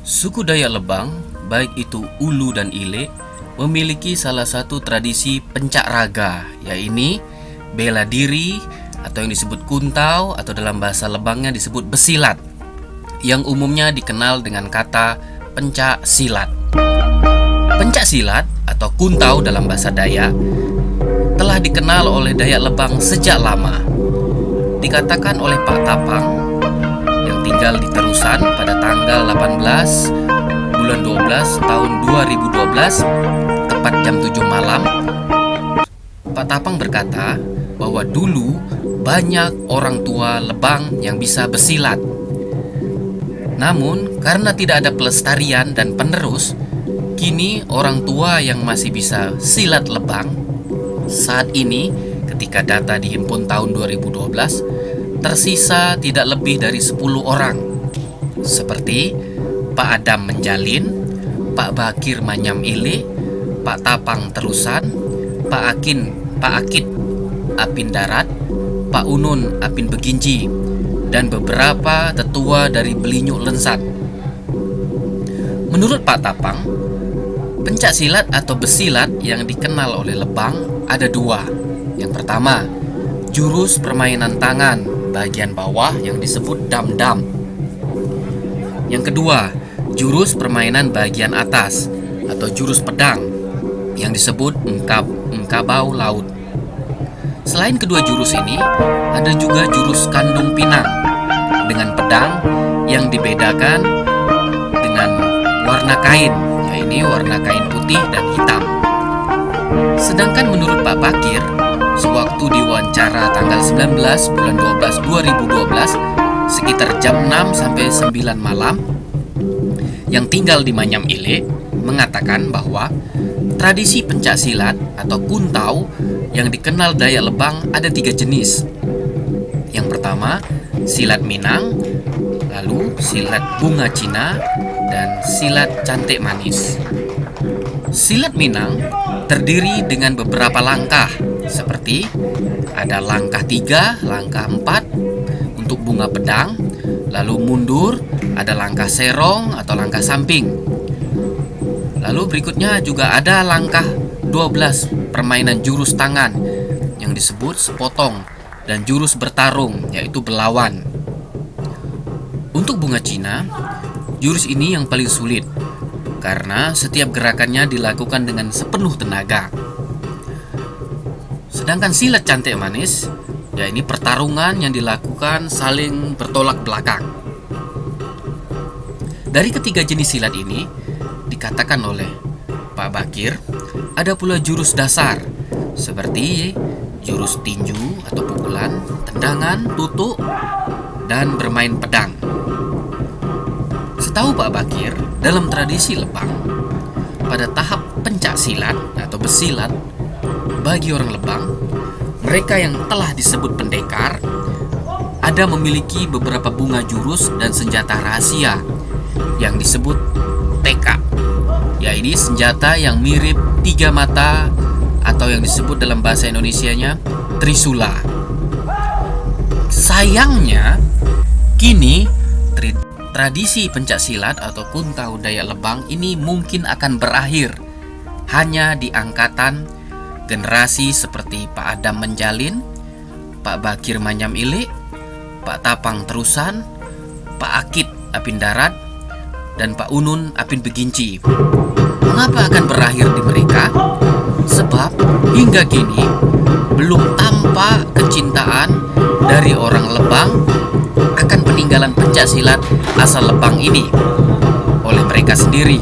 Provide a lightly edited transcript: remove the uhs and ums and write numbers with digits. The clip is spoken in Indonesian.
Suku Dayak Lebang, baik itu Ulu dan Ile, memiliki salah satu tradisi pencak raga, yaitu bela diri atau yang disebut kuntau atau dalam bahasa Lebangnya disebut besilat, yang umumnya dikenal dengan kata pencak silat. Pencak silat atau kuntau dalam bahasa Dayak telah dikenal oleh Dayak Lebang sejak lama. Dikatakan oleh Pak Tapang yang tinggal di Terusan pada tanggal 18 bulan 12 tahun 2012 tepat jam 7 malam. Pak Tapang berkata bahwa dulu banyak orang tua Lebang yang bisa besilat. Namun karena tidak ada pelestarian dan penerus, kini orang tua yang masih bisa silat Lebang saat ini ketika data dihimpun tahun 2012 tersisa tidak lebih dari 10 orang, seperti Pak Adam Menjalin, Pak Bakir Manyam Ile, Pak Tapang Terusan, Pak Akit Apin Darat, Pak Unun Apin Beginci, dan beberapa tetua dari Belinyuk Lensat. Menurut Pak Tapang, pencak silat atau besilat yang dikenal oleh Lebang ada dua. Yang pertama, jurus permainan tangan bagian bawah yang disebut dam-dam. Yang kedua, jurus permainan bagian atas atau jurus pedang yang disebut engkabau laut. Selain kedua jurus ini, ada juga jurus kandung pinang dengan pedang yang dibedakan dengan warna kain, yaitu warna kain putih dan hitam. Sedangkan menurut Pak Bakir, sewaktu diwawancara tanggal 19 bulan 12 2012 sekitar jam 6 sampai 9 malam, yang tinggal di Manyam Ile mengatakan bahwa tradisi pencak silat atau kuntau yang dikenal Dayak Lebang ada 3 jenis. Yang pertama, silat Minang, lalu silat bunga Cina, dan silat cantik manis. Silat Minang terdiri dengan beberapa langkah, seperti ada langkah 3, langkah 4 untuk bunga pedang, lalu mundur, ada langkah serong atau langkah samping. Lalu berikutnya juga ada langkah 12 permainan jurus tangan yang disebut sepotong dan jurus bertarung yaitu belawan. Untuk bunga Cina, jurus ini yang paling sulit karena setiap gerakannya dilakukan dengan sepenuh tenaga. Sedangkan silat cantik manis, ya ini pertarungan yang dilakukan saling bertolak belakang. Dari ketiga jenis silat ini, dikatakan oleh Pak Bakir, ada pula jurus dasar seperti jurus tinju atau pukulan, tendangan, tutuk, dan bermain pedang. Setahu Pak Bakir, dalam tradisi Lebang, pada tahap pencak silat atau besilat, bagi orang Lebang, mereka yang telah disebut pendekar, ada memiliki beberapa bunga jurus dan senjata rahasia yang disebut TK, yaitu senjata yang mirip 3 mata atau yang disebut dalam bahasa Indonesianya Trisula. Sayangnya, kini tradisi pencak silat atau kuntau Dayak Lebang ini mungkin akan berakhir hanya di angkatan generasi seperti Pak Adam Menjalin, Pak Bakir Manyam Ile, Pak Tapang Terusan, Pak Akit Apin Darat, dan Pak Unun Apin Beginci. Mengapa akan berakhir di mereka? Sebab hingga kini belum tampak kecintaan dari orang Lebang akan peninggalan pencak silat asal Lebang ini oleh mereka sendiri.